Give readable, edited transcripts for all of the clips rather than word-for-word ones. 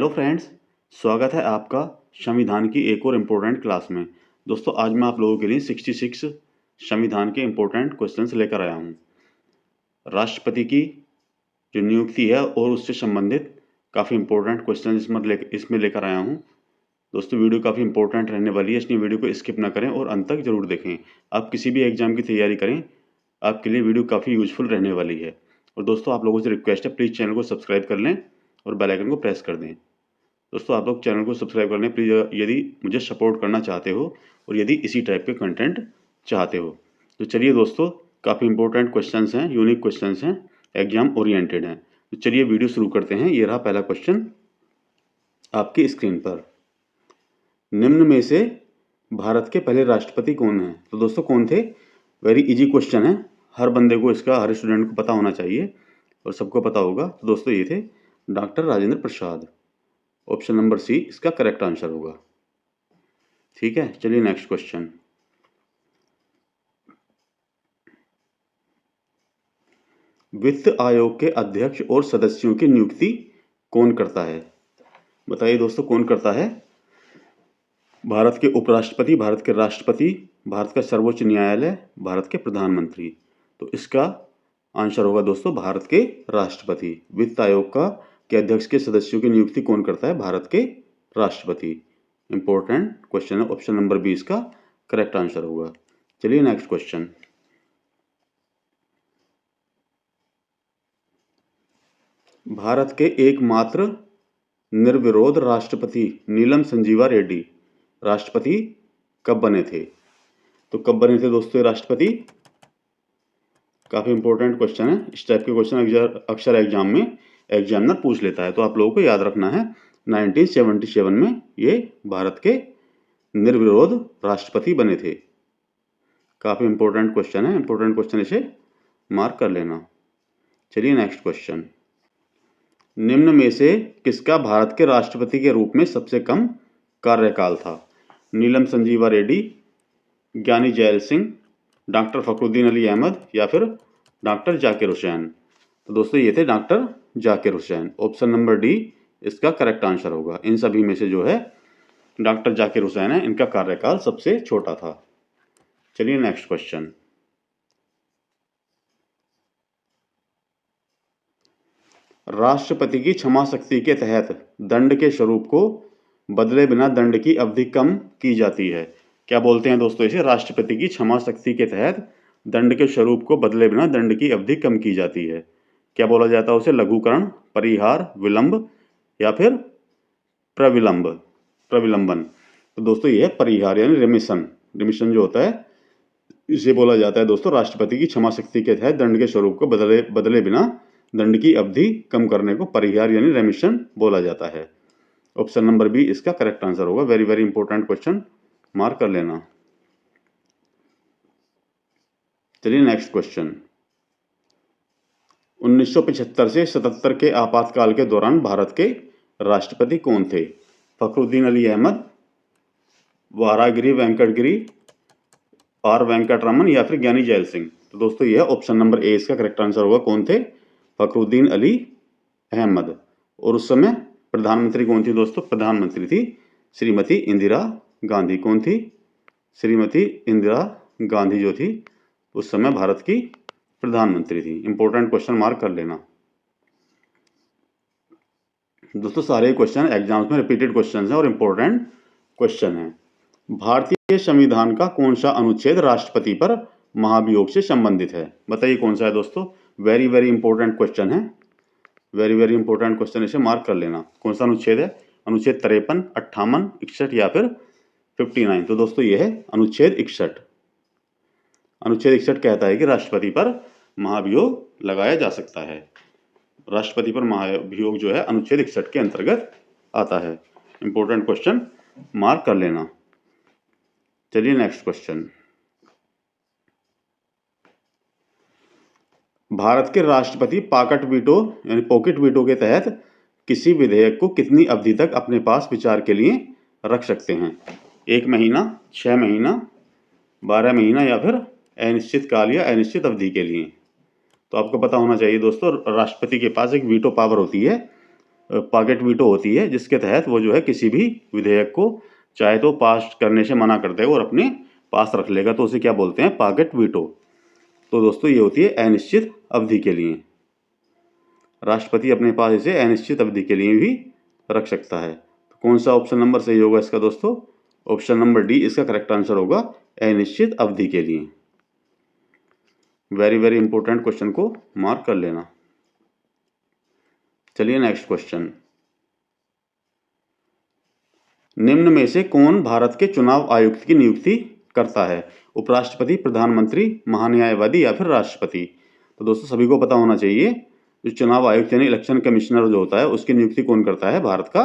Hello friends, स्वागत है आपका संविधान की एक और इम्पोर्टेंट क्लास में। दोस्तों आज मैं आप लोगों के लिए 66 संविधान के इम्पोर्टेंट क्वेश्चंस लेकर आया हूँ। राष्ट्रपति की जो नियुक्ति है और उससे संबंधित काफ़ी इम्पोर्टेंट क्वेश्चन इसमें लेकर आया हूँ। दोस्तों वीडियो काफ़ी इंपॉर्टेंट रहने वाली है, इसलिए वीडियो को स्किप ना करें और अंत तक जरूर देखें। आप किसी भी एग्जाम की तैयारी करें, आपके लिए वीडियो काफ़ी यूजफुल रहने वाली है। और दोस्तों आप लोगों से रिक्वेस्ट है, प्लीज़ चैनल को सब्सक्राइब कर लें और बेल आइकन को प्रेस कर दें। दोस्तों आप लोग चैनल को सब्सक्राइब कर लें प्लीज़, यदि मुझे सपोर्ट करना चाहते हो और यदि इसी टाइप के कंटेंट चाहते हो। तो चलिए दोस्तों, काफ़ी इंपॉर्टेंट क्वेश्चंस हैं, यूनिक क्वेश्चंस हैं, एग्जाम ओरिएंटेड हैं। तो चलिए वीडियो शुरू करते हैं। ये रहा पहला क्वेश्चन आपकी स्क्रीन पर। निम्न में से भारत के पहले राष्ट्रपति कौन हैं? तो दोस्तों कौन थे? वेरी इजी क्वेश्चन है, हर बंदे को इसका, हर स्टूडेंट को पता होना चाहिए और सबको पता होगा। तो दोस्तों ये थे doctor Rajendra Prasad. Option number C इसका करेक्ट आंसर होगा। ठीक है, चलिए नेक्स्ट क्वेश्चन। वित्त आयोग के अध्यक्ष और सदस्यों की नियुक्ति कौन करता है? बताइए दोस्तों, कौन करता है? भारत के उपराष्ट्रपति, भारत के राष्ट्रपति, भारत का सर्वोच्च न्यायालय, भारत के प्रधानमंत्री। तो इसका आंसर होगा दोस्तों भारत के राष्ट्रपति। वित्त आयोग के अध्यक्ष के सदस्यों की नियुक्ति कौन करता है? भारत के राष्ट्रपति। इंपॉर्टेंट क्वेश्चन है, ऑप्शन नंबर बी इसका करेक्ट आंसर होगा। चलिए नेक्स्ट क्वेश्चन। भारत के एकमात्र निर्विरोध राष्ट्रपति नीलम संजीवा रेड्डी राष्ट्रपति कब बने थे? तो कब बने थे दोस्तों राष्ट्रपति? काफी इंपॉर्टेंट क्वेश्चन है। इस टाइप के क्वेश्चन अक्सर एग्जाम में एग्जामिनर पूछ लेता है, तो आप लोगों को याद रखना है 1977 में ये भारत के निर्विरोध राष्ट्रपति बने थे। काफी इंपॉर्टेंट क्वेश्चन है, इंपॉर्टेंट क्वेश्चन, इसे मार्क कर लेना। चलिए नेक्स्ट क्वेश्चन। निम्न में से किसका भारत के राष्ट्रपति के रूप में सबसे कम कार्यकाल था? नीलम संजीवा रेड्डी, ज्ञानी जैल सिंह, डॉक्टर फखरुद्दीन अली अहमद या फिर डॉक्टर जाकिर हुसैन। तो दोस्तों ये थे doctor Zakir Hussain. Option number D इसका करेक्ट आंसर होगा। इन सभी में से जो है डॉक्टर जाकिर हुसैन है, इनका कार्यकाल सबसे छोटा था। चलिए नेक्स्ट क्वेश्चन। राष्ट्रपति की क्षमा शक्ति के तहत दंड के स्वरूप को बदले बिना दंड की अवधि कम की जाती है। क्या बोलते हैं दोस्तों इसे? राष्ट्रपति की क्षमा शक्ति के तहत दंड के स्वरूप को बदले बिना दंड की अवधि कम की जाती है। क्या बोला जाता है उसे? लघुकरण, परिहार, विलंब या फिर प्रविलंबन। तो दोस्तों ये है परिहार यानी रिमिशन। रिमिशन जो होता है इसे बोला जाता है दोस्तों राष्ट्रपति की क्षमा शक्ति के तहत दंड के स्वरूप को बदले बिना दंड की अवधि कम करने को परिहार यानी रेमिशन बोला जाता है। ऑप्शन नंबर बी इसका करेक्ट आंसर होगा। Very very important question, mark कर लेना। चलिए नेक्स्ट क्वेश्चन। 1975 से 77 के आपातकाल के दौरान भारत के राष्ट्रपति कौन थे? फखरुद्दीन अली अहमद, वारागिरी वेंकटगिरी, आर वेंकटरमन या फिर ज्ञानी जैल सिंह। तो दोस्तों यह ऑप्शन नंबर ए इसका करेक्ट आंसर होगा। कौन थे? फखरुद्दीन अली अहमद। और उस समय प्रधानमंत्री कौन थी दोस्तों? प्रधानमंत्री थी श्रीमती इंदिरा गांधी। कौन थी? श्रीमती इंदिरा गांधी जो थी उस समय भारत की प्रधानमंत्री थी। इंपॉर्टेंट क्वेश्चन, मार्क कर लेना दोस्तों। सारे क्वेश्चन एग्जाम्स में रिपीटेड क्वेश्चन हैं और इंपॉर्टेंट क्वेश्चन हैं। भारतीय संविधान का कौन सा अनुच्छेद राष्ट्रपति पर महाभियोग से संबंधित है? बताइए कौन सा है दोस्तों? वेरी वेरी इंपॉर्टेंट क्वेश्चन है, वेरी वेरी इंपॉर्टेंट क्वेश्चन, इसे मार्क कर लेना। कौन सा अनुच्छेद है? अनुच्छेद 53, 58, 61 या फिर 59। तो दोस्तों ये है अनुच्छेद 61। अनुच्छेद 61 कहता है कि राष्ट्रपति पर महाभियोग लगाया जा सकता है। राष्ट्रपति पर महाभियोग जो है अनुच्छेद 61 के अंतर्गत आता है। इंपॉर्टेंट क्वेश्चन, मार्क कर लेना। चलिए नेक्स्ट क्वेश्चन। भारत के राष्ट्रपति पॉकेट वीटो यानी पॉकेट वीटो के तहत किसी विधेयक को कितनी अवधि तक अपने पास विचार के लिए रख सकते हैं? 1 महीना, 6 महीना, 12 महीना या फिर अनिश्चित काल या अनिश्चित अवधि के लिए। तो आपको पता होना चाहिए दोस्तों राष्ट्रपति के पास एक वीटो पावर होती है पॉकेट वीटो होती है, जिसके तहत वो जो है किसी भी विधेयक को चाहे तो पास करने से मना कर देगा और अपने पास रख लेगा, तो उसे क्या बोलते हैं? Pocket veto. तो दोस्तों ये होती है अनिश्चित अवधि के लिए। राष्ट्रपति अपने पास इसे अनिश्चित अवधि के लिए भी रख सकता है। तो कौन सा ऑप्शन नंबर सही होगा इसका दोस्तों? ऑप्शन नंबर डी इसका करेक्ट आंसर होगा, अनिश्चित अवधि के लिए। वेरी वेरी इंपॉर्टेंट क्वेश्चन को मार्क कर लेना। चलिए नेक्स्ट क्वेश्चन। निम्न में से कौन भारत के चुनाव आयुक्त की नियुक्ति करता है? उपराष्ट्रपति, प्रधानमंत्री, महान्यायवादी या फिर राष्ट्रपति? तो दोस्तों सभी को पता होना चाहिए, जो चुनाव आयुक्त यानी इलेक्शन कमिश्नर जो होता है उसकी नियुक्ति कौन करता है? भारत का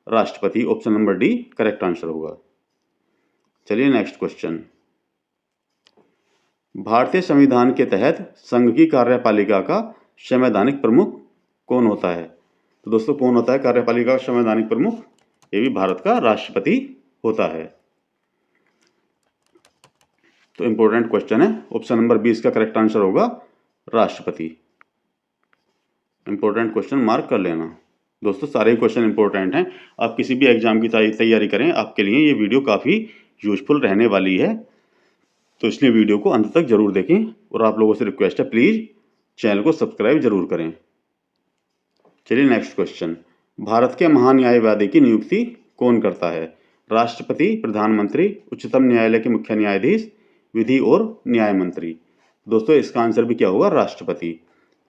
राष्ट्रपति। Option number D correct answer होगा। चलिए नेक्स्ट क्वेश्चन। भारतीय संविधान के तहत संघ की कार्यपालिका का संवैधानिक प्रमुख कौन होता है? तो दोस्तों कौन होता है कार्यपालिका का संवैधानिक प्रमुख? ये भी भारत का राष्ट्रपति होता है। तो इंपॉर्टेंट क्वेश्चन है, ऑप्शन नंबर 20 का करेक्ट आंसर होगा राष्ट्रपति। इंपॉर्टेंट क्वेश्चन मार्क कर लेना। दोस्तों सारे क्वेश्चन इंपॉर्टेंट हैं, आप किसी भी एग्जाम की तैयारी करें, आपके लिए ये वीडियो काफ़ी यूजफुल रहने वाली है, तो इसलिए वीडियो को अंत तक जरूर देखें। और आप लोगों से रिक्वेस्ट है, प्लीज़ चैनल को सब्सक्राइब जरूर करें। चलिए नेक्स्ट क्वेश्चन। भारत के महान्यायवादी की नियुक्ति कौन करता है? राष्ट्रपति, प्रधानमंत्री, उच्चतम न्यायालय के मुख्य न्यायाधीश, विधि और न्याय मंत्री? दोस्तों इसका आंसर भी क्या होगा? राष्ट्रपति।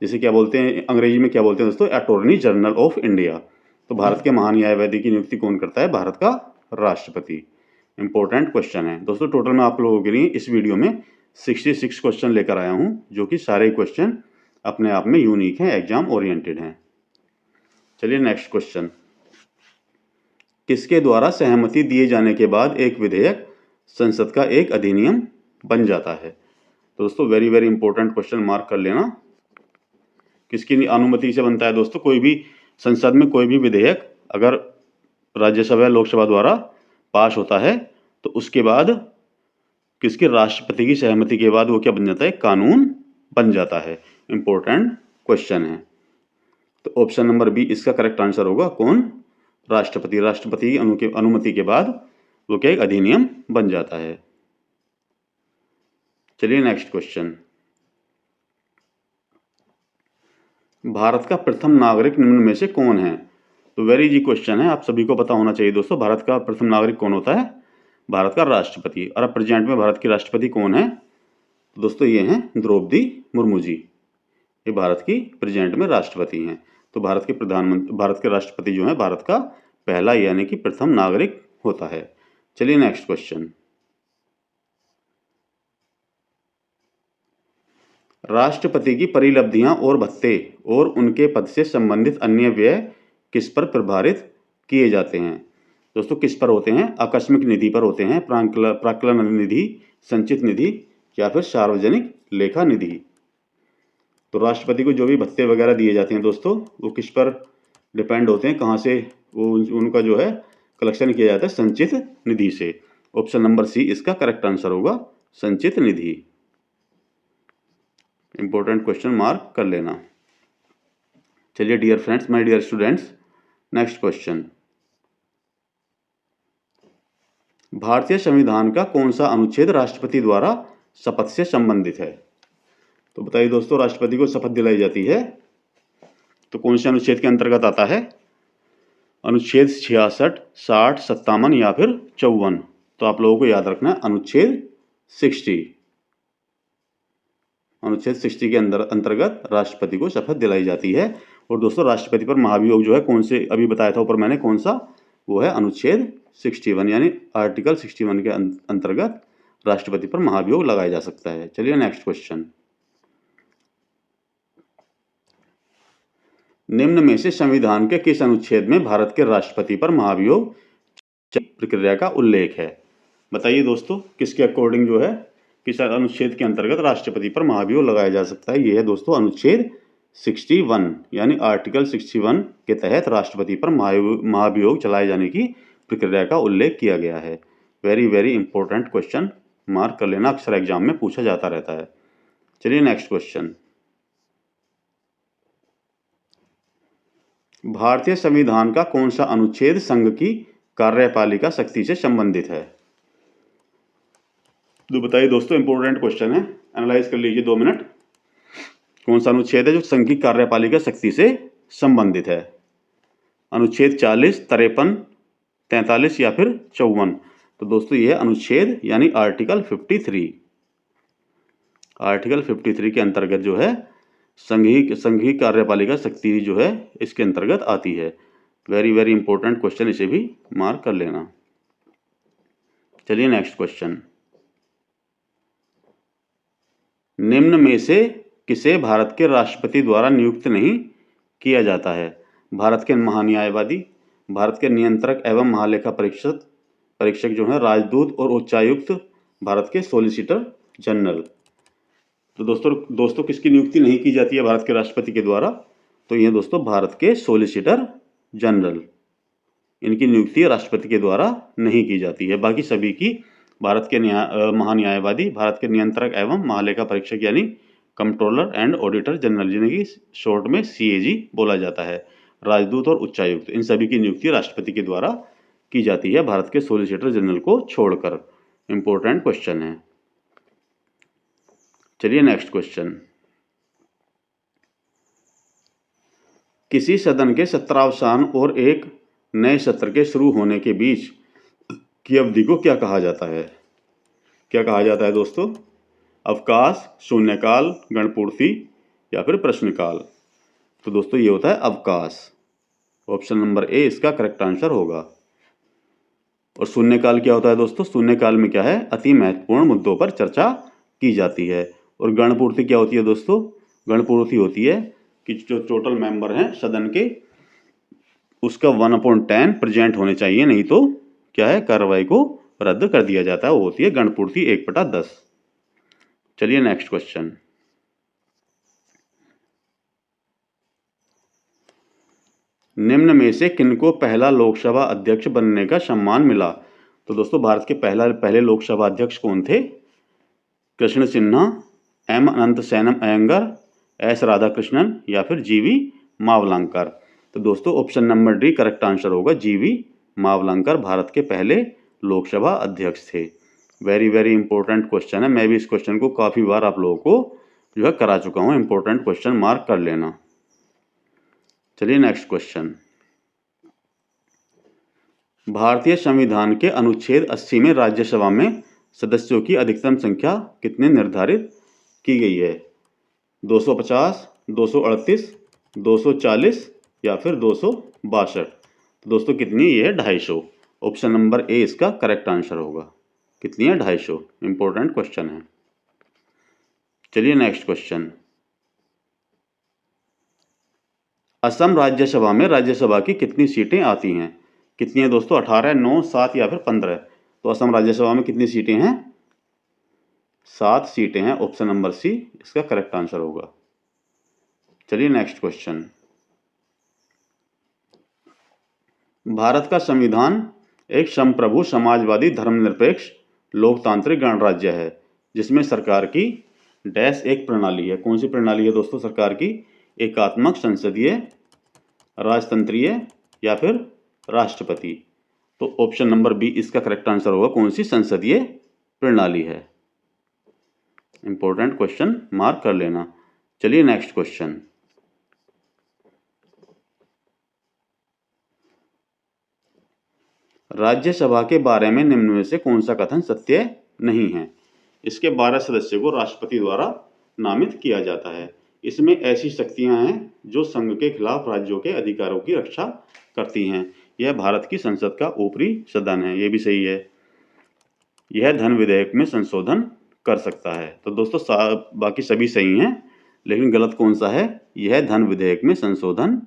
जिसे क्या बोलते हैं अंग्रेजी में, क्या बोलते हैं दोस्तों? Attorney general of India. तो भारत के महान्यायवादी की नियुक्ति कौन करता है? भारत का राष्ट्रपति। इंपॉर्टेंट क्वेश्चन है दोस्तों। टोटल मैं आप लोगों के लिए इस वीडियो में 66 क्वेश्चन लेकर आया हूं, जो कि सारे क्वेश्चन अपने आप में यूनिक हैं, एग्जाम ओरिएंटेड हैं। चलिए नेक्स्ट क्वेश्चन। किसके द्वारा सहमति दिए जाने के बाद एक विधेयक संसद का एक अधिनियम बन जाता है? तो दोस्तों very very important question mark कर लेना। किसकी अनुमति से बनता है दोस्तों? कोई भी संसद में कोई भी विधेयक अगर राज्यसभा या लोकसभा द्वारा पास होता है तो उसके बाद किसकी? राष्ट्रपति की सहमति के बाद वो क्या बन जाता है? कानून बन जाता है। इंपॉर्टेंट क्वेश्चन है। तो ऑप्शन नंबर बी इसका करेक्ट आंसर होगा। कौन? राष्ट्रपति। राष्ट्रपति की अनुमति के बाद वो क्या एक अधिनियम बन जाता है। चलिए नेक्स्ट क्वेश्चन। भारत का प्रथम नागरिक निम्न में से कौन है? तो वेरी इजी क्वेश्चन है, आप सभी को पता होना चाहिए दोस्तों। भारत का प्रथम नागरिक कौन होता है? भारत का राष्ट्रपति। और अब प्रेजेंट में भारत की राष्ट्रपति कौन है? तो दोस्तों ये हैं द्रौपदी मुर्मू जी, ये भारत की प्रेजेंट में राष्ट्रपति हैं। तो भारत के राष्ट्रपति जो है भारत का पहला यानी कि प्रथम नागरिक होता है। चलिए नेक्स्ट क्वेश्चन। राष्ट्रपति की परिलब्धियां और भत्ते और उनके पद से संबंधित अन्य व्यय किस पर प्रभारित किए जाते हैं? दोस्तों किस पर होते हैं? आकस्मिक निधि पर होते हैं, प्राक्कलन निधि, संचित निधि या फिर सार्वजनिक लेखा निधि? तो राष्ट्रपति को जो भी भत्ते वगैरह दिए जाते हैं दोस्तों, वो किस पर डिपेंड होते हैं? कहाँ से वो उनका जो है कलेक्शन किया जाता है? संचित निधि से। ऑप्शन नंबर सी इसका करेक्ट आंसर होगा, संचित निधि। इंपॉर्टेंट क्वेश्चन मार्क कर लेना। चलिए dear friends, my dear students, next question. भारतीय संविधान का कौन सा अनुच्छेद राष्ट्रपति द्वारा शपथ से संबंधित है? तो बताइए दोस्तों, राष्ट्रपति को शपथ दिलाई जाती है तो कौन से अनुच्छेद के अंतर्गत आता है? अनुच्छेद 66, 60, 57 या फिर 54? तो आप लोगों को याद रखना है अनुच्छेद 60। अनुच्छेद 60 के अंतर्गत राष्ट्रपति को शपथ दिलाई जाती है। और दोस्तों राष्ट्रपति पर महाभियोग जो है कौन से, अभी बताया था ऊपर मैंने कौन सा, वो है अनुच्छेद 61 यानी आर्टिकल 61 के अंतर्गत राष्ट्रपति पर महाभियोग लगाया जा सकता है। चलिए नेक्स्ट क्वेश्चन। निम्न में से संविधान के किस अनुच्छेद में भारत के राष्ट्रपति पर महाभियोग प्रक्रिया का उल्लेख है? बताइए दोस्तों, किसके अकॉर्डिंग जो है, किस अनुच्छेद के अंतर्गत राष्ट्रपति पर महाभियोग लगाया जा सकता है? ये है दोस्तों अनुच्छेद 61 यानी आर्टिकल 61 के तहत राष्ट्रपति पर महाभियोग चलाए जाने की प्रक्रिया का उल्लेख किया गया है। Very very important question mark कर लेना, अक्सर एग्जाम में पूछा जाता रहता है। चलिए नेक्स्ट क्वेश्चन। भारतीय संविधान का कौन सा अनुच्छेद संघ की कार्यपालिका शक्ति से संबंधित है? तो बताइए दोस्तों, इंपॉर्टेंट क्वेश्चन है, एनालाइज कर लीजिए 2 मिनट। कौन सा अनुच्छेद है जो संघ की कार्यपालिका शक्ति से संबंधित है? अनुच्छेद 40, 53, 43 या फिर 54? तो दोस्तों ये अनुच्छेद यानी आर्टिकल 53। आर्टिकल 53 के अंतर्गत जो है संघीय कार्यपालिका शक्ति जो है इसके अंतर्गत आती है। वेरी वेरी इंपॉर्टेंट क्वेश्चन, इसे भी मार्क कर लेना। चलिए नेक्स्ट क्वेश्चन। निम्न में से किसे भारत के राष्ट्रपति द्वारा नियुक्त नहीं किया जाता है? भारत के महान्यायवादी, भारत के नियंत्रक एवं महालेखा परीक्षक जो है, राजदूत और उच्चायुक्त, भारत के सॉलिसिटर जनरल। तो दोस्तों किसकी नियुक्ति नहीं की जाती है भारत के राष्ट्रपति के द्वारा? तो ये दोस्तों भारत के सॉलिसिटर जनरल, इनकी नियुक्ति राष्ट्रपति के द्वारा नहीं की जाती है। बाकी सभी की भारत के महान्यायवादी, भारत के नियंत्रक एवं महालेखा परीक्षक यानी कंट्रोलर एंड ऑडिटर जनरल, जिन्हें की शॉर्ट में CAG बोला जाता है, राजदूत और उच्चायुक्त, इन सभी की नियुक्ति राष्ट्रपति के द्वारा की जाती है भारत के सॉलिसिटर जनरल को छोड़कर। इंपॉर्टेंट क्वेश्चन है। चलिए नेक्स्ट क्वेश्चन। किसी सदन के सत्रावसान और एक नए सत्र के शुरू होने के बीच की अवधि को क्या कहा जाता है? क्या कहा जाता है दोस्तों? अवकाश, शून्यकाल, गणपूर्ति या फिर प्रश्नकाल? तो दोस्तों ये होता है अवकाश। ऑप्शन नंबर ए इसका करेक्ट आंसर होगा। और शून्यकाल क्या होता है दोस्तों? शून्यकाल में क्या है? अति महत्वपूर्ण मुद्दों पर चर्चा की जाती है। और गणपूर्ति क्या होती है दोस्तों? गणपूर्ति होती है कि जो टोटल मेंबर हैं सदन के, उसका 1/10 प्रेजेंट होने चाहिए, नहीं तो क्या है, कार्रवाई को रद्द कर दिया जाता है। वो होती है गणपूर्ति 1/10। चलिए नेक्स्ट क्वेश्चन। निम्न में से किनको पहला लोकसभा अध्यक्ष बनने का सम्मान मिला? तो दोस्तों भारत के पहले लोकसभा अध्यक्ष कौन थे? कृष्ण सिन्हा, M अनंतसेनम अयंगर, S राधाकृष्णन या फिर GV मावलंकर? तो दोस्तों option number D correct answer होगा। GV मावलंकर भारत के पहले लोकसभा अध्यक्ष थे। वेरी वेरी इंपॉर्टेंट क्वेश्चन है। मैं भी इस क्वेश्चन को काफ़ी बार आप लोगों को जो है करा चुका हूँ। इंपॉर्टेंट क्वेश्चन, मार्क कर लेना। चलिए नेक्स्ट क्वेश्चन। भारतीय संविधान के अनुच्छेद 80 में राज्यसभा में सदस्यों की अधिकतम संख्या कितने निर्धारित की गई है? 250, 238, 240 या फिर 262? तो दोस्तों कितनी है? ये है 250। ऑप्शन नंबर ए इसका करेक्ट आंसर होगा। कितनी है? 250। इंपॉर्टेंट क्वेश्चन है। चलिए नेक्स्ट क्वेश्चन। असम राज्यसभा में राज्यसभा की कितनी सीटें आती हैं? कितनी है दोस्तों? 18, 9, 7 या फिर 15? तो असम राज्यसभा में कितनी सीटें हैं? 7 सीटें हैं। ऑप्शन नंबर सी इसका करेक्ट आंसर होगा। चलिए नेक्स्ट क्वेश्चन। भारत का संविधान एक संप्रभु, समाजवादी, धर्मनिरपेक्ष, लोकतांत्रिक गणराज्य है जिसमें सरकार की डैश एक प्रणाली है। कौन सी प्रणाली है दोस्तों सरकार की? एकात्मक, संसदीय, राजतंत्रीय या फिर राष्ट्रपति? तो ऑप्शन नंबर बी इसका करेक्ट आंसर होगा। कौन सी? संसदीय प्रणाली है। इंपॉर्टेंट क्वेश्चन, मार्क कर लेना। चलिए नेक्स्ट क्वेश्चन। राज्यसभा के बारे में निम्न में से कौन सा कथन सत्य नहीं है? इसके 12 सदस्यों को राष्ट्रपति द्वारा नामित किया जाता है। इसमें ऐसी शक्तियां हैं जो संघ के खिलाफ राज्यों के अधिकारों की रक्षा करती हैं। यह भारत की संसद का ऊपरी सदन है। ये भी सही है। यह धन विधेयक में संशोधन कर सकता है। तो दोस्तों बाकी सभी सही हैं, लेकिन गलत कौन सा है? यह धन विधेयक में संशोधन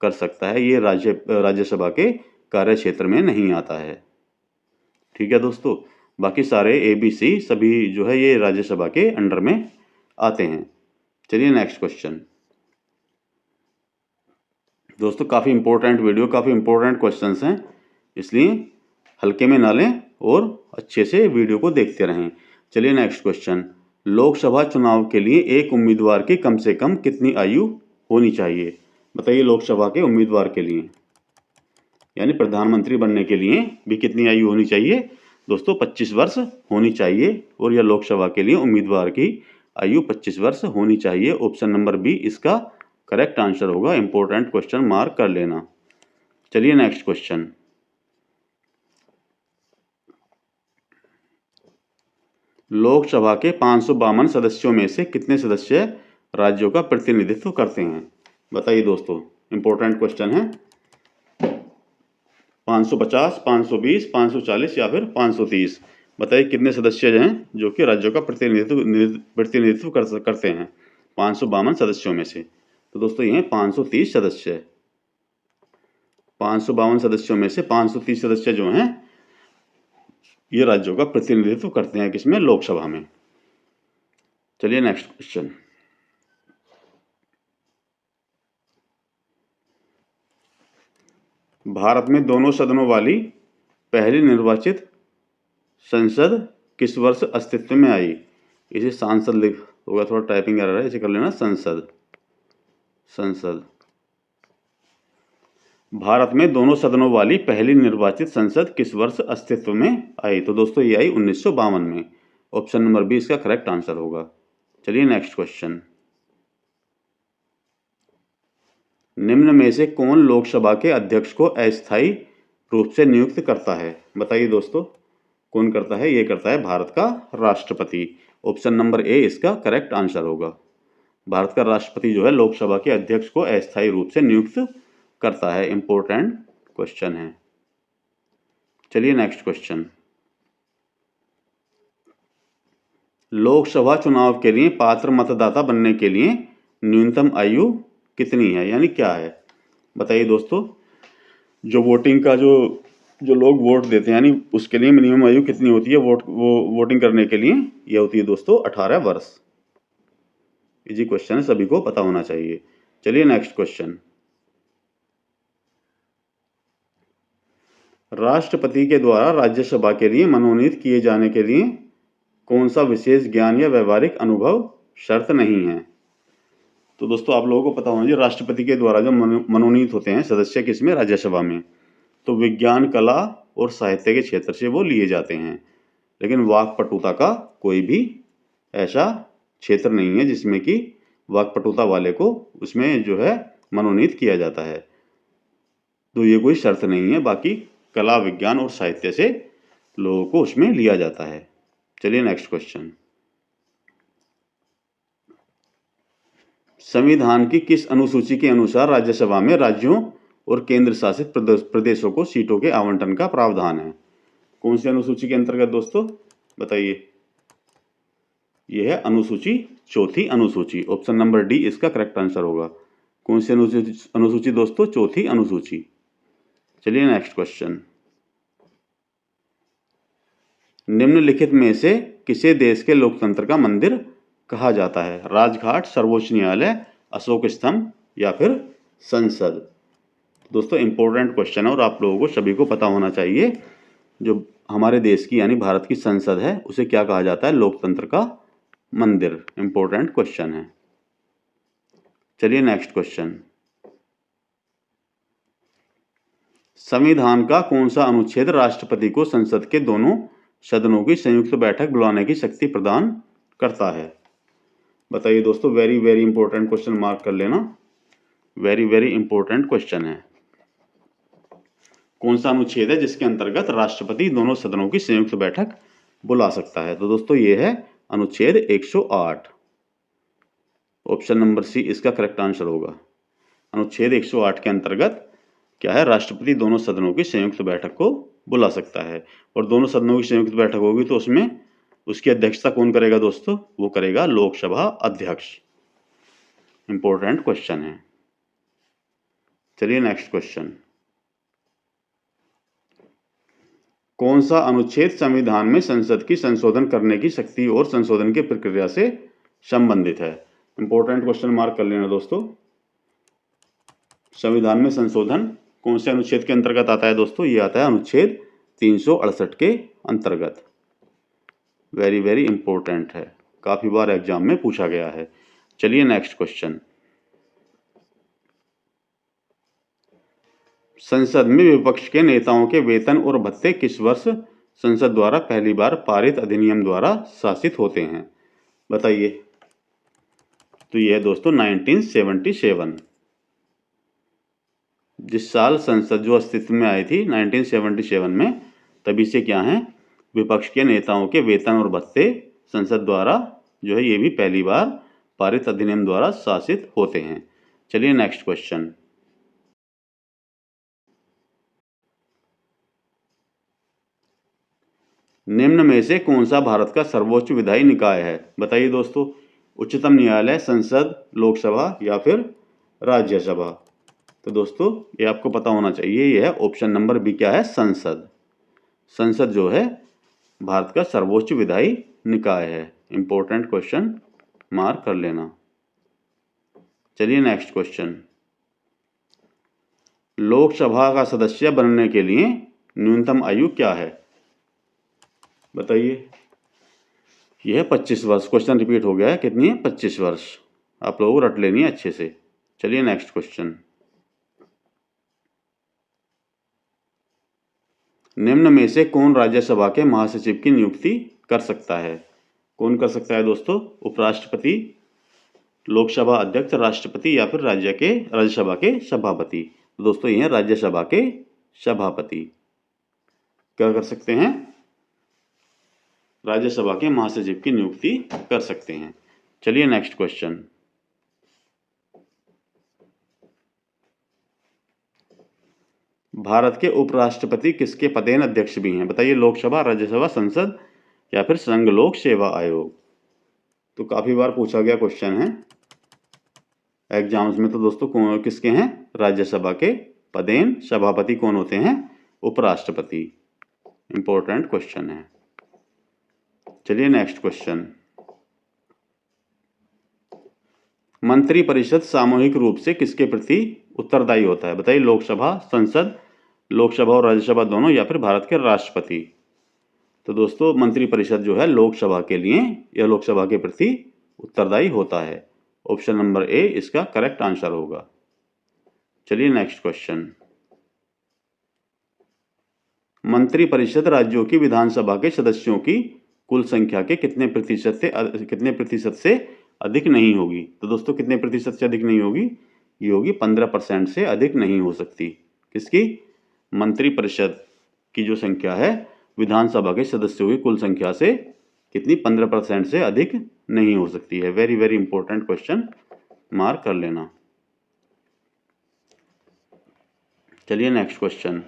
कर सकता है। ये राज्यसभा के कार्य क्षेत्र में नहीं आता है। ठीक है दोस्तों, बाकी सारे ABC सभी जो है ये राज्यसभा के अंडर में आते हैं। चलिए नेक्स्ट क्वेश्चन। दोस्तों काफ़ी इंपॉर्टेंट वीडियो, काफ़ी इंपॉर्टेंट क्वेश्चंस हैं, इसलिए हल्के में ना लें और अच्छे से वीडियो को देखते रहें। चलिए नेक्स्ट क्वेश्चन। लोकसभा चुनाव के लिए एक उम्मीदवार की कम से कम कितनी आयु होनी चाहिए? बताइए लोकसभा के उम्मीदवार के लिए, यानी प्रधानमंत्री बनने के लिए भी कितनी आयु होनी चाहिए दोस्तों? 25 वर्ष होनी चाहिए। और यह लोकसभा के लिए उम्मीदवार की आयु 25 वर्ष होनी चाहिए। ऑप्शन नंबर बी इसका करेक्ट आंसर होगा। इंपॉर्टेंट क्वेश्चन मार्क कर लेना। चलिए नेक्स्ट क्वेश्चन। लोकसभा के 552 सदस्यों में से कितने सदस्य राज्यों का प्रतिनिधित्व करते हैं? बताइए दोस्तों, इंपॉर्टेंट क्वेश्चन है। 550, 520, 540 या फिर 530। बताइए कितने सदस्य हैं जो कि राज्यों का प्रतिनिधित्व करते हैं 552 सदस्यों में से? तो दोस्तों ये 530 सदस्य। 552 सदस्यों में से 530 सदस्य जो हैं ये राज्यों का प्रतिनिधित्व करते हैं किसमें? लोकसभा में। चलिए नेक्स्ट क्वेश्चन। भारत में दोनों सदनों वाली पहली निर्वाचित संसद किस वर्ष अस्तित्व में आई? इसे सांसद लिख होगा, थोड़ा टाइपिंग एरर है, इसे कर लेना संसद। भारत में दोनों सदनों वाली पहली निर्वाचित संसद किस वर्ष अस्तित्व में आई? तो दोस्तों ये आई 1952 में। ऑप्शन नंबर बी इसका करेक्ट आंसर होगा। चलिए नेक्स्ट क्वेश्चन। निम्न में से कौन लोकसभा के अध्यक्ष को अस्थायी रूप से नियुक्त करता है? बताइए दोस्तों, कौन करता है? ये करता है भारत का राष्ट्रपति। ऑप्शन नंबर ए इसका करेक्ट आंसर होगा। भारत का राष्ट्रपति जो है लोकसभा के अध्यक्ष को अस्थायी रूप से नियुक्त करता है। इंपॉर्टेंट क्वेश्चन है। चलिए नेक्स्ट क्वेश्चन। लोकसभा चुनाव के लिए पात्र मतदाता बनने के लिए न्यूनतम आयु कितनी है, यानी क्या है? बताइए दोस्तों, जो वोटिंग का जो लोग वोट देते हैं यानी उसके लिए मिनिमम आयु कितनी होती है वोटिंग करने के लिए? यह होती है दोस्तों 18 वर्ष। इजी क्वेश्चन है, सभी को पता होना चाहिए। चलिए नेक्स्ट क्वेश्चन। राष्ट्रपति के द्वारा राज्यसभा के लिए मनोनीत किए जाने के लिए कौन सा विशेष ज्ञान या व्यवहारिक अनुभव शर्त नहीं है? तो दोस्तों आप लोगों को पता होना चाहिए, राष्ट्रपति के द्वारा जो मनोनीत होते हैं सदस्य किसमें? राज्यसभा में। तो विज्ञान, कला और साहित्य के क्षेत्र से वो लिए जाते हैं। लेकिन वाक्पटुता का कोई भी ऐसा क्षेत्र नहीं है जिसमें कि वाक्पटुता वाले को उसमें जो है मनोनीत किया जाता है। तो ये कोई शर्त नहीं है। बाकी कला, विज्ञान और साहित्य से लोगों को उसमें लिया जाता है। चलिए नेक्स्ट क्वेश्चन। संविधान की किस अनुसूची के अनुसार राज्यसभा में राज्यों और केंद्र शासित प्रदेशों को सीटों के आवंटन का प्रावधान है? कौन सी अनुसूची के अंतर्गत दोस्तों? बताइए। यह है अनुसूची, चौथी अनुसूची। ऑप्शन नंबर डी इसका करेक्ट आंसर होगा। कौन सी अनुसूची दोस्तों? चौथी अनुसूची। चलिए नेक्स्ट क्वेश्चन। निम्नलिखित में से किसे देश के लोकतंत्र का मंदिर कहा जाता है? राजघाट, सर्वोच्च न्यायालय, अशोक स्तंभ या फिर संसद? दोस्तों इंपॉर्टेंट क्वेश्चन है और आप लोगों को सभी को पता होना चाहिए। जो हमारे देश की यानी भारत की संसद है उसे क्या कहा जाता है? लोकतंत्र का मंदिर। इंपॉर्टेंट क्वेश्चन है। चलिए नेक्स्ट क्वेश्चन। संविधान का कौन सा अनुच्छेद राष्ट्रपति को संसद के दोनों सदनों की संयुक्त बैठक बुलाने की शक्ति प्रदान करता है? बताइए दोस्तों, very very important question mark कर लेना। वेरी वेरी इंपॉर्टेंट क्वेश्चन है। कौन सा अनुच्छेद है जिसके अंतर्गत राष्ट्रपति दोनों सदनों की संयुक्त बैठक बुला सकता है? तो दोस्तों ये है अनुच्छेद 108। ऑप्शन नंबर सी इसका करेक्ट आंसर होगा। अनुच्छेद 108 के अंतर्गत क्या है? राष्ट्रपति दोनों सदनों की संयुक्त बैठक को बुला सकता है। और दोनों सदनों की संयुक्त बैठक होगी तो उसमें उसकी अध्यक्षता कौन करेगा दोस्तों? वो करेगा लोकसभा अध्यक्ष। इंपॉर्टेंट क्वेश्चन है। चलिए नेक्स्ट क्वेश्चन। कौन सा अनुच्छेद संविधान में संसद की संशोधन करने की शक्ति और संशोधन की प्रक्रिया से संबंधित है? इंपॉर्टेंट क्वेश्चन मार्क कर लेना दोस्तों। संविधान में संशोधन कौन से अनुच्छेद के अंतर्गत आता है दोस्तों? ये आता है अनुच्छेद 368 के अंतर्गत। वेरी वेरी इंपॉर्टेंट है, काफी बार एग्जाम में पूछा गया है। चलिए नेक्स्ट क्वेश्चन। संसद में विपक्ष के नेताओं के वेतन और भत्ते किस वर्ष संसद द्वारा पहली बार पारित अधिनियम द्वारा शासित होते हैं? बताइए। तो यह दोस्तों 1977। जिस साल संसद जो अस्तित्व में आई थी 1977 में, तभी से क्या है, विपक्ष के नेताओं के वेतन और भत्ते संसद द्वारा जो है ये भी पहली बार पारित अधिनियम द्वारा शासित होते हैं। चलिए नेक्स्ट क्वेश्चन। निम्न में से कौन सा भारत का सर्वोच्च विधायी निकाय है? बताइए दोस्तों। उच्चतम न्यायालय, संसद, लोकसभा या फिर राज्यसभा? तो दोस्तों ये आपको पता होना चाहिए, यह है ऑप्शन नंबर बी, क्या है, संसद। संसद जो है भारत का सर्वोच्च विधायी निकाय है। इंपॉर्टेंट क्वेश्चन, मार्क कर लेना। चलिए नेक्स्ट क्वेश्चन। लोकसभा का सदस्य बनने के लिए न्यूनतम आयु क्या है? बताइए। यह 25 वर्ष। क्वेश्चन रिपीट हो गया है, कितनी है, 25 वर्ष। आप लोगों को रट लेनी है अच्छे से। चलिए नेक्स्ट क्वेश्चन। निम्न में से कौन राज्यसभा के महासचिव की नियुक्ति कर सकता है? कौन कर सकता है दोस्तों? उपराष्ट्रपति, लोकसभा अध्यक्ष, राष्ट्रपति या फिर राज्यसभा के सभापति? तो दोस्तों ये हैं राज्यसभा के सभापति। क्या कर सकते हैं? राज्यसभा के महासचिव की नियुक्ति कर सकते हैं। चलिए नेक्स्ट क्वेश्चन। भारत के उपराष्ट्रपति किसके पदेन अध्यक्ष भी हैं? बताइए। लोकसभा, राज्यसभा, संसद या फिर संघ लोक सेवा आयोग? तो काफी बार पूछा गया क्वेश्चन है एग्जाम्स में। तो दोस्तों किसके हैं? राज्यसभा के पदेन। सभापति कौन होते हैं? उपराष्ट्रपति। इंपॉर्टेंट क्वेश्चन है। चलिए नेक्स्ट क्वेश्चन। मंत्रिपरिषद सामूहिक रूप से किसके प्रति उत्तरदायी होता है? बताइए। लोकसभा, संसद, लोकसभा और राज्यसभा दोनों या फिर भारत के राष्ट्रपति? तो दोस्तों मंत्रिपरिषद जो है लोकसभा के लिए या लोकसभा के प्रति उत्तरदायी होता है। ऑप्शन नंबर ए इसका करेक्ट आंसर होगा। चलिए नेक्स्ट क्वेश्चन। मंत्रिपरिषद राज्यों की विधानसभा के सदस्यों की कुल संख्या के कितने प्रतिशत से अधिक नहीं होगी? तो दोस्तों कितने प्रतिशत से अधिक नहीं होगी? ये होगी 15% से अधिक नहीं हो सकती। किसकी? मंत्रिपरिषद की जो संख्या है विधानसभा के सदस्यों की कुल संख्या से कितनी? 15% से अधिक नहीं हो सकती है। Very very important question, mark कर लेना। चलिए नेक्स्ट क्वेश्चन।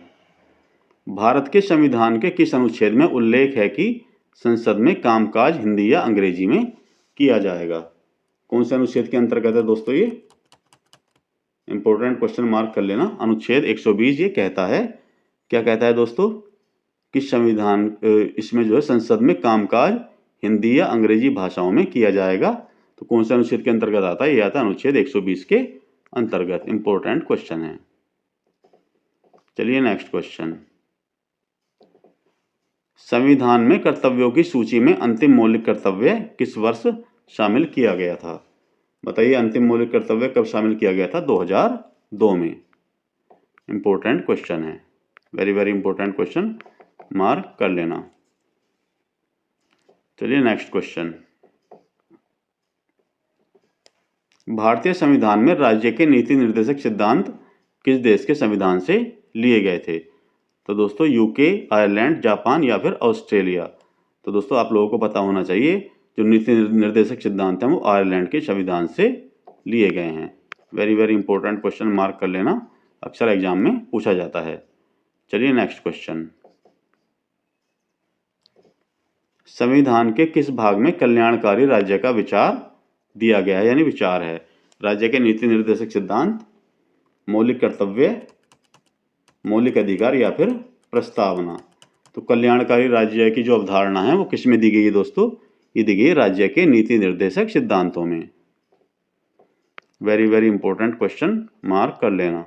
भारत के संविधान के किस अनुच्छेद में उल्लेख है कि संसद में कामकाज हिंदी या अंग्रेजी में किया जाएगा? कौन से अनुच्छेद के अंतर्गत है दोस्तों ये? इंपॉर्टेंट क्वेश्चन, मार्क कर लेना। अनुच्छेद 120 ये कहता है, क्या कहता है दोस्तों, कि संविधान इसमें जो है संसद में कामकाज हिंदी या अंग्रेजी भाषाओं में किया जाएगा। तो कौन से अनुच्छेद के अंतर्गत आता है? ये आता है अनुच्छेद 120 के अंतर्गत। इंपॉर्टेंट क्वेश्चन है। चलिए नेक्स्ट क्वेश्चन। संविधान में कर्तव्यों की सूची में अंतिम मौलिक कर्तव्य किस वर्ष शामिल किया गया था? बताइए। अंतिम मौलिक कर्तव्य कब शामिल किया गया था? 2002 में। इंपॉर्टेंट क्वेश्चन है। Very very important question, mark कर लेना। चलिए नेक्स्ट क्वेश्चन। भारतीय संविधान में राज्य के नीति निर्देशक सिद्धांत किस देश के संविधान से लिए गए थे? तो दोस्तों यूके, आयरलैंड, जापान या फिर ऑस्ट्रेलिया? तो दोस्तों आप लोगों को पता होना चाहिए, जो नीति निर्देशक सिद्धांत हैं वो आयरलैंड के संविधान से लिए गए हैं। Very very important question, mark कर लेना, अक्सर एग्जाम में पूछा जाता है। चलिए नेक्स्ट क्वेश्चन। संविधान के किस भाग में कल्याणकारी राज्य का विचार दिया गया है, यानी विचार है? राज्य के नीति निर्देशक सिद्धांत, मौलिक कर्तव्य, मौलिक अधिकार या फिर प्रस्तावना? तो कल्याणकारी राज्य की जो अवधारणा है वो किस में दी गई है दोस्तों? ये दी गई राज्य के नीति निर्देशक सिद्धांतों में। Very very important question, mark कर लेना।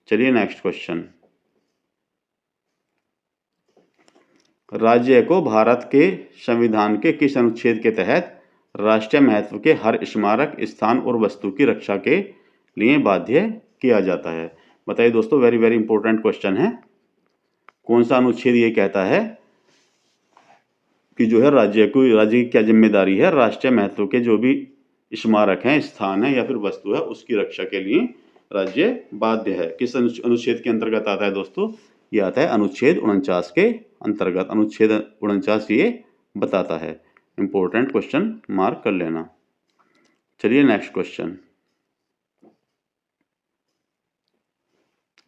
चलिए नेक्स्ट क्वेश्चन। राज्य को भारत के संविधान के किस अनुच्छेद के तहत राष्ट्रीय महत्व के हर स्मारक, स्थान और वस्तु की रक्षा के लिए बाध्य किया जाता है? बताइए दोस्तों, वेरी वेरी इंपॉर्टेंट क्वेश्चन है। कौन सा अनुच्छेद ये कहता है कि जो है राज्य की क्या जिम्मेदारी है, राष्ट्रीय महत्व के जो भी स्मारक हैं, स्थान है या फिर वस्तु है, उसकी रक्षा के लिए राज्य बाध्य है। किस अनुच्छेद के अंतर्गत आता है दोस्तों? ये आता है अनुच्छेद 49 के अंतर्गत। अनुच्छेद 49 ये बताता है। इंपॉर्टेंट क्वेश्चन, मार्क कर लेना। चलिए नेक्स्ट क्वेश्चन।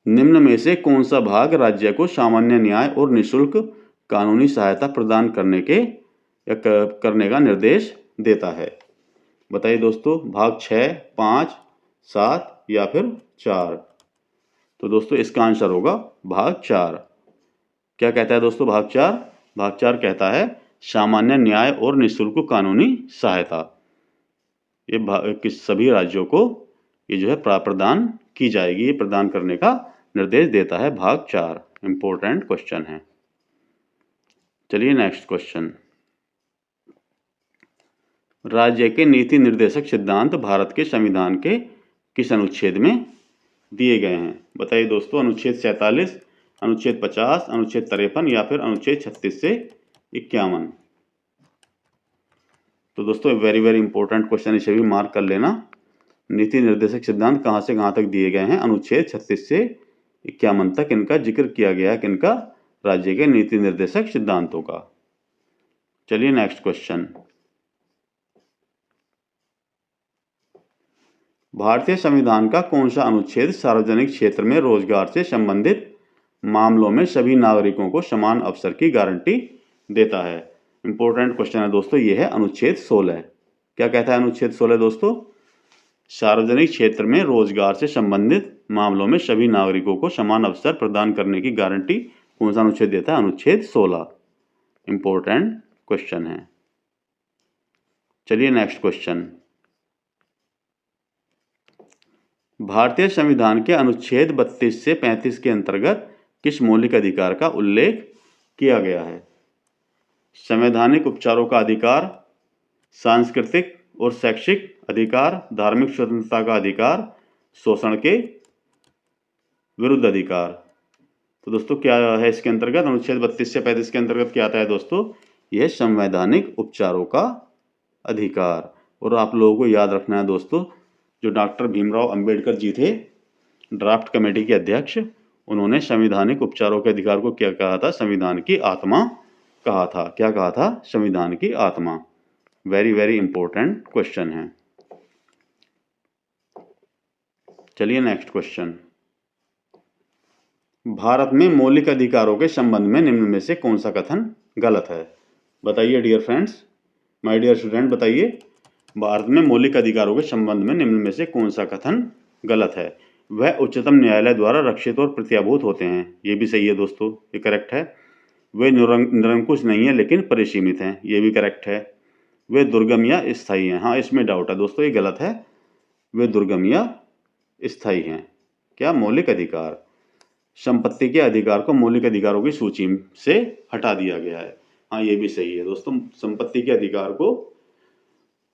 निम्न में से कौन सा भाग राज्य को सामान्य न्याय और निःशुल्क कानूनी सहायता प्रदान करने करने का निर्देश देता है? बताइए दोस्तों, भाग 6, 5, 7 या फिर 4? तो दोस्तों इसका आंसर होगा भाग 4। क्या कहता है दोस्तों भाग 4? भाग 4 कहता है सामान्य न्याय और निःशुल्क कानूनी सहायता। ये सभी राज्यों को ये जो है प्रदान की जाएगी, प्रदान करने का निर्देश देता है भाग 4। इंपॉर्टेंट क्वेश्चन है। चलिए नेक्स्ट क्वेश्चन। राज्य के नीति निर्देशक सिद्धांत भारत के संविधान के किस अनुच्छेद में दिए गए हैं? बताइए दोस्तों, अनुच्छेद 47, अनुच्छेद 50, अनुच्छेद 53 या फिर अनुच्छेद 36 से 51? तो दोस्तों वेरी वेरी इंपॉर्टेंट क्वेश्चन, इसे भी मार्क कर लेना। नीति निर्देशक सिद्धांत कहां से कहां तक दिए गए हैं? अनुच्छेद 36 से 51 तक इनका जिक्र किया गया है। किनका? राज्य के नीति निर्देशक सिद्धांतों का। चलिए नेक्स्ट क्वेश्चन। भारतीय संविधान का कौन सा अनुच्छेद सार्वजनिक क्षेत्र में रोजगार से संबंधित मामलों में सभी नागरिकों को समान अवसर की गारंटी देता है? इंपॉर्टेंट क्वेश्चन है दोस्तों, ये है अनुच्छेद 16। क्या कहता है अनुच्छेद 16 दोस्तों? सार्वजनिक क्षेत्र में रोजगार से संबंधित मामलों में सभी नागरिकों को समान अवसर प्रदान करने की गारंटी कौन सा अनुच्छेद देता है? अनुच्छेद 16। इंपॉर्टेंट क्वेश्चन है। चलिए नेक्स्ट क्वेश्चन। भारतीय संविधान के अनुच्छेद 32 से 35 के अंतर्गत किस मौलिक अधिकार का उल्लेख किया गया है? संवैधानिक उपचारों का अधिकार, सांस्कृतिक और शैक्षिक अधिकार, धार्मिक स्वतंत्रता का अधिकार, शोषण के विरुद्ध अधिकार। तो दोस्तों क्या है इसके अंतर्गत? अनुच्छेद 32 से 35 के अंतर्गत क्या आता है दोस्तों? यह संवैधानिक उपचारों का अधिकार। और आप लोगों को याद रखना है दोस्तों, जो डॉक्टर भीमराव अंबेडकर जी थे, ड्राफ्ट कमेटी के अध्यक्ष, उन्होंने संवैधानिक उपचारों के अधिकार को क्या कहा था? संविधान की आत्मा कहा था। क्या कहा था? संविधान की आत्मा। वेरी वेरी इंपॉर्टेंट क्वेश्चन है। चलिए नेक्स्ट क्वेश्चन। भारत में मौलिक अधिकारों के संबंध में निम्न में से कौन सा कथन गलत है? बताइए dear friends, my dear student, बताइए भारत में मौलिक अधिकारों के संबंध में निम्न में से कौन सा कथन गलत है? वह उच्चतम न्यायालय द्वारा रक्षित और प्रत्याभूत होते हैं। ये भी सही है दोस्तों, ये करेक्ट है। वे निरंकुश नहीं है लेकिन परिसीमित हैं। ये भी करेक्ट है। वे दुर्गम या स्थायी हैं। हाँ, इसमें डाउट है दोस्तों, ये गलत है। वे दुर्गम या स्थायी हैं। क्या? मौलिक अधिकार। संपत्ति के अधिकार को मौलिक अधिकारों की सूची से हटा दिया गया है। हाँ, ये भी सही है दोस्तों। संपत्ति के अधिकार को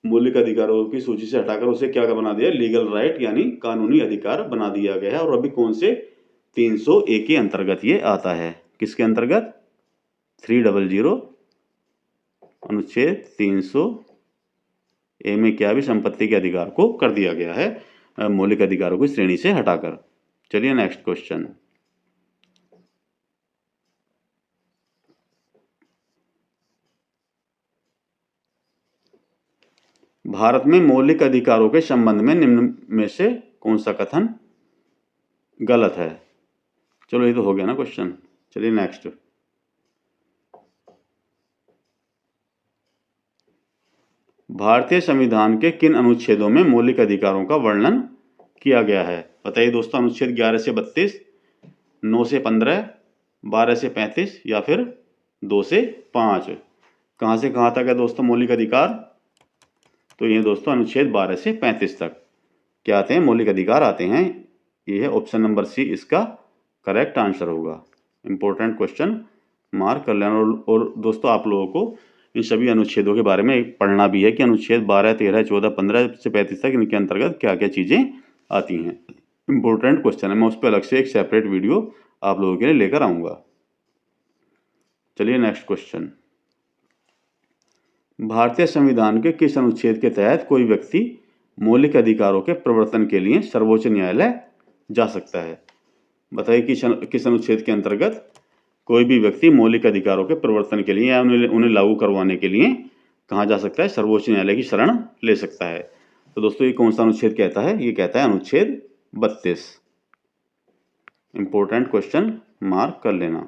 मौलिक अधिकारों की सूची से हटाकर उसे क्या बना दिया? लीगल राइट यानी कानूनी अधिकार बना दिया गया है। और अभी कौन से? 300A के अंतर्गत ये आता है। किसके अंतर्गत? 300 अनुच्छेद 300A में क्या भी संपत्ति के अधिकार को कर दिया गया है मौलिक अधिकारों की श्रेणी से हटाकर। चलिए नेक्स्ट क्वेश्चन। भारत में मौलिक अधिकारों के संबंध में निम्न में से कौन सा कथन गलत है? चलो ये तो हो गया ना क्वेश्चन। चलिए नेक्स्ट। भारतीय संविधान के किन अनुच्छेदों में मौलिक अधिकारों का वर्णन किया गया है? बताइए दोस्तों, अनुच्छेद 11 से 32, 9 से 15, 12 से 35 या फिर 2 से 5? कहां से कहां तक है दोस्तों मौलिक अधिकार? तो ये दोस्तों अनुच्छेद 12 से 35 तक क्या आते हैं? मौलिक अधिकार आते हैं। ये है ऑप्शन नंबर सी, इसका करेक्ट आंसर होगा। इंपॉर्टेंट क्वेश्चन, मार्क कर लेना। और दोस्तों आप लोगों को इन सभी अनुच्छेदों के बारे में पढ़ना भी है कि अनुच्छेद 12, 13, 14, 15 से 35 तक इनके अंतर्गत क्या क्या चीज़ें आती हैं। इम्पोर्टेंट क्वेश्चन है, मैं उस पर अलग से एक सेपरेट वीडियो आप लोगों के लिए लेकर आऊँगा। चलिए नेक्स्ट क्वेश्चन, भारतीय संविधान के किस अनुच्छेद के तहत कोई व्यक्ति मौलिक अधिकारों के प्रवर्तन के लिए सर्वोच्च न्यायालय जा सकता है? बताइए किस अनुच्छेद के अंतर्गत कोई भी व्यक्ति मौलिक अधिकारों के प्रवर्तन के लिए या उन्हें लागू करवाने के लिए कहाँ जा सकता है? सर्वोच्च न्यायालय की शरण ले सकता है। तो दोस्तों ये कौन सा अनुच्छेद कहता है? ये कहता है अनुच्छेद 32। इंपॉर्टेंट क्वेश्चन, मार्क कर लेना।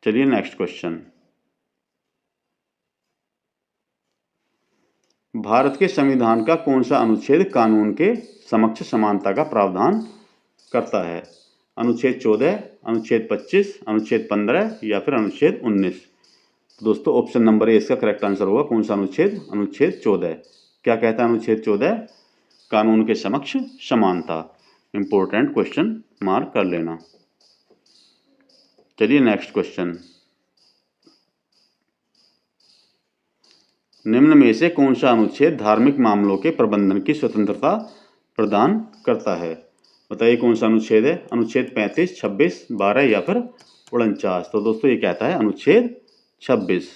चलिए नेक्स्ट क्वेश्चन, भारत के संविधान का कौन सा अनुच्छेद कानून के समक्ष समानता का प्रावधान करता है? अनुच्छेद 14, अनुच्छेद 25, अनुच्छेद 15 या फिर अनुच्छेद 19? तो दोस्तों ऑप्शन नंबर ए इसका करेक्ट आंसर होगा। कौन सा अनुच्छेद? अनुच्छेद 14। क्या कहता है अनुच्छेद 14? कानून के समक्ष समानता। इंपॉर्टेंट क्वेश्चन, मार्क कर लेना। चलिए नेक्स्ट क्वेश्चन, निम्न में से कौन सा अनुच्छेद धार्मिक मामलों के प्रबंधन की स्वतंत्रता प्रदान करता है? बताइए कौन सा अनुच्छेद है? अनुच्छेद 35, 26, 12 या फिर 49? तो दोस्तों ये कहता है अनुच्छेद 26।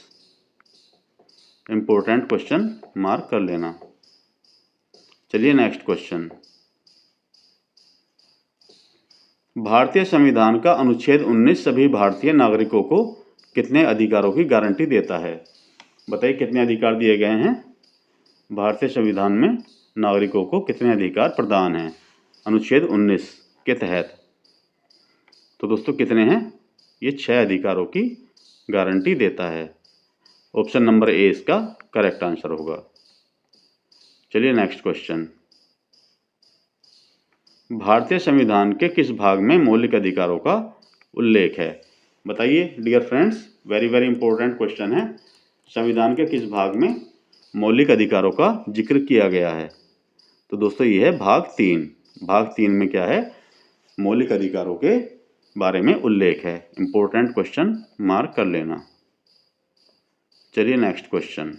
इंपॉर्टेंट क्वेश्चन, मार्क कर लेना। चलिए नेक्स्ट क्वेश्चन, भारतीय संविधान का अनुच्छेद 19 सभी भारतीय नागरिकों को कितने अधिकारों की गारंटी देता है? बताइए कितने अधिकार दिए गए हैं भारतीय संविधान में? नागरिकों को कितने अधिकार प्रदान हैं अनुच्छेद 19 के तहत? तो दोस्तों कितने हैं? ये 6 अधिकारों की गारंटी देता है। ऑप्शन नंबर ए इसका करेक्ट आंसर होगा। चलिए नेक्स्ट क्वेश्चन, भारतीय संविधान के किस भाग में मौलिक अधिकारों का उल्लेख है? बताइए dear friends, very very important question है। संविधान के किस भाग में मौलिक अधिकारों का जिक्र किया गया है? तो दोस्तों ये है भाग 3। भाग 3 में क्या है? मौलिक अधिकारों के बारे में उल्लेख है। इंपॉर्टेंट क्वेश्चन, मार्क कर लेना। चलिए नेक्स्ट क्वेश्चन,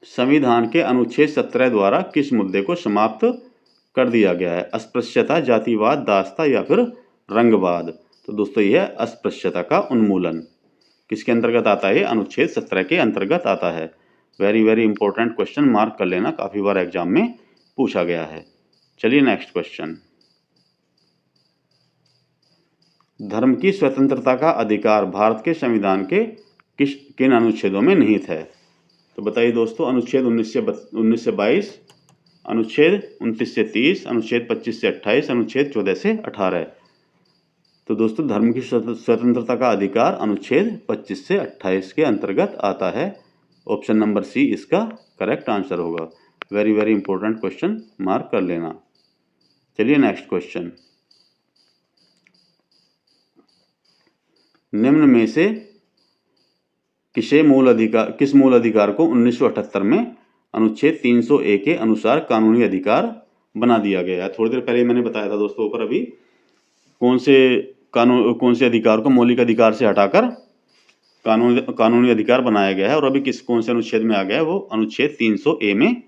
संविधान के अनुच्छेद 17 द्वारा किस मुद्दे को समाप्त कर दिया गया है? अस्पृश्यता, जातिवाद, दासता या फिर रंगवाद? तो दोस्तों यह अस्पृश्यता का उन्मूलन। किसके अंतर्गत आता है? अनुच्छेद 17 के अंतर्गत आता है। Very very important question, mark कर लेना, काफी बार एग्जाम में पूछा गया है। चलिए नेक्स्ट क्वेश्चन, धर्म की स्वतंत्रता का अधिकार भारत के संविधान के किन अनुच्छेदों में निहित है? तो बताइए दोस्तों, अनुच्छेद 19 से 22, अनुच्छेद 29 से 30, अनुच्छेद 25 से 28, अनुच्छेद 14 से 18। तो दोस्तों धर्म की स्वतंत्रता का अधिकार अनुच्छेद 25 से 28 के अंतर्गत आता है। ऑप्शन नंबर सी इसका करेक्ट आंसर होगा। Very very important question, mark कर लेना। चलिए नेक्स्ट क्वेश्चन, निम्न में से किस मूल अधिकार को 1978 में अनुच्छेद 300A के अनुसार कानूनी अधिकार बना दिया गया है? थोड़ी देर पहले मैंने बताया था दोस्तों ऊपर, अभी कौन से अधिकार को मौलिक अधिकार से हटाकर कानूनी अधिकार बनाया गया है, और अभी कौन से अनुच्छेद में आ गया है? वो अनुच्छेद 300A में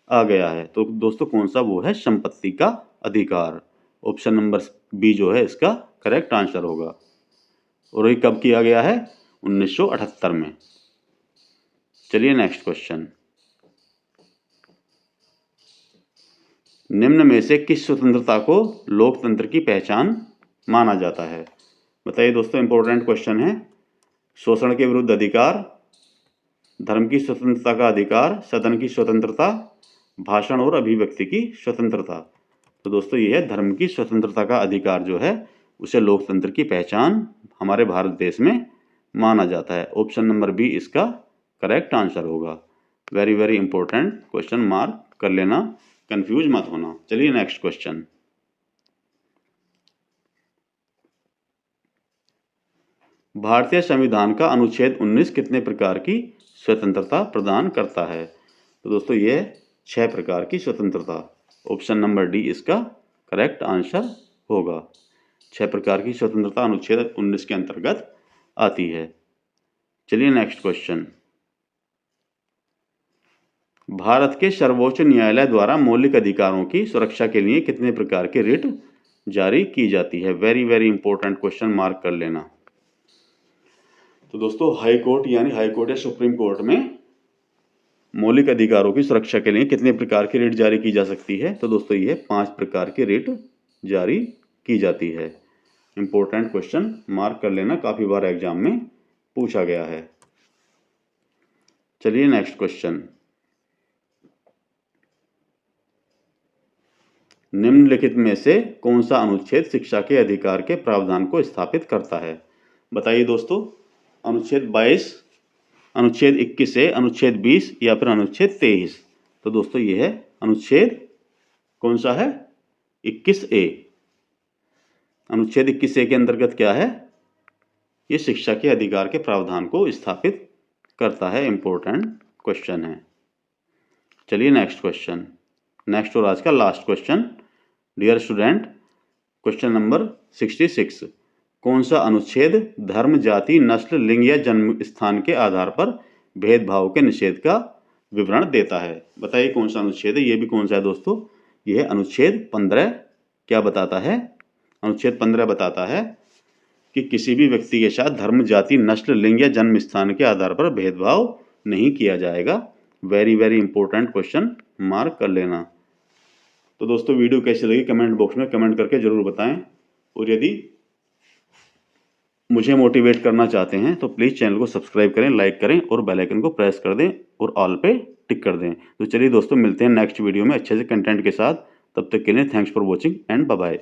आ गया है। तो दोस्तों कौन सा? वो है संपत्ति का अधिकार। ऑप्शन नंबर बी जो है इसका करेक्ट आंसर होगा। और ये कब किया गया है? 1978 में। चलिए नेक्स्ट क्वेश्चन, निम्न में से किस स्वतंत्रता को लोकतंत्र की पहचान माना जाता है? बताइए दोस्तों, इंपॉर्टेंट क्वेश्चन है। शोषण के विरुद्ध अधिकार, धर्म की स्वतंत्रता का अधिकार, सदन की स्वतंत्रता, भाषण और अभिव्यक्ति की स्वतंत्रता। तो दोस्तों ये है धर्म की स्वतंत्रता का अधिकार जो है उसे लोकतंत्र की पहचान हमारे भारत देश में माना जाता है। ऑप्शन नंबर बी इसका करेक्ट आंसर होगा। Very very important question, mark कर लेना, कंफ्यूज मत होना। चलिए नेक्स्ट क्वेश्चन, भारतीय संविधान का अनुच्छेद 19 कितने प्रकार की स्वतंत्रता प्रदान करता है? तो दोस्तों ये 6 प्रकार की स्वतंत्रता। ऑप्शन नंबर डी इसका करेक्ट आंसर होगा। 6 प्रकार की स्वतंत्रता अनुच्छेद 19 के अंतर्गत आती है। चलिए नेक्स्ट क्वेश्चन, भारत के सर्वोच्च न्यायालय द्वारा मौलिक अधिकारों की सुरक्षा के लिए कितने प्रकार की रिट जारी की जाती है? Very very important question, mark कर लेना। तो दोस्तों हाई कोर्ट यानी हाई कोर्ट या सुप्रीम कोर्ट में मौलिक अधिकारों की सुरक्षा के लिए कितने प्रकार की रिट जारी की जा सकती है? तो दोस्तों ये 5 प्रकार की रिट जारी की जाती है। इंपॉर्टेंट क्वेश्चन, मार्क कर लेना, काफी बार एग्जाम में पूछा गया है। चलिए नेक्स्ट क्वेश्चन। निम्नलिखित में से कौन सा अनुच्छेद शिक्षा के अधिकार के प्रावधान को स्थापित करता है? बताइए दोस्तों। अनुच्छेद 22, अनुच्छेद 21 से अनुच्छेद 20 या फिर अनुच्छेद 23? तो दोस्तों ये है अनुच्छेद कौन सा है? 21A। अनुच्छेद 21A के अंतर्गत क्या है? ये शिक्षा के अधिकार के प्रावधान को स्थापित करता है। इंपॉर्टेंट क्वेश्चन है। चलिए नेक्स्ट क्वेश्चन, नेक्स्ट और आज का last question. Dear student, question number 66। कौन सा अनुच्छेद धर्म, जाति, नस्ल, लिंग या जन्म स्थान के आधार पर भेदभाव के निषेध का विवरण देता है? बताइए कौन सा अनुच्छेद है? ये भी कौन सा है दोस्तों? यह है अनुच्छेद 15। क्या बताता है? अनुच्छेद 15 बताता है कि किसी भी व्यक्ति के साथ धर्म, जाति, नस्ल, लिंग या जन्म स्थान के आधार पर भेदभाव नहीं किया जाएगा। Very very important question, mark कर लेना। तो दोस्तों वीडियो कैसी लगी कमेंट बॉक्स में कमेंट करके जरूर बताएं, और यदि मुझे मोटिवेट करना चाहते हैं तो प्लीज़ चैनल को सब्सक्राइब करें, लाइक करें और बेल आइकन को प्रेस कर दें और ऑल पे टिक कर दें। तो चलिए दोस्तों मिलते हैं नेक्स्ट वीडियो में अच्छे से कंटेंट के साथ। तब तक के लिए thanks for watching and bye bye.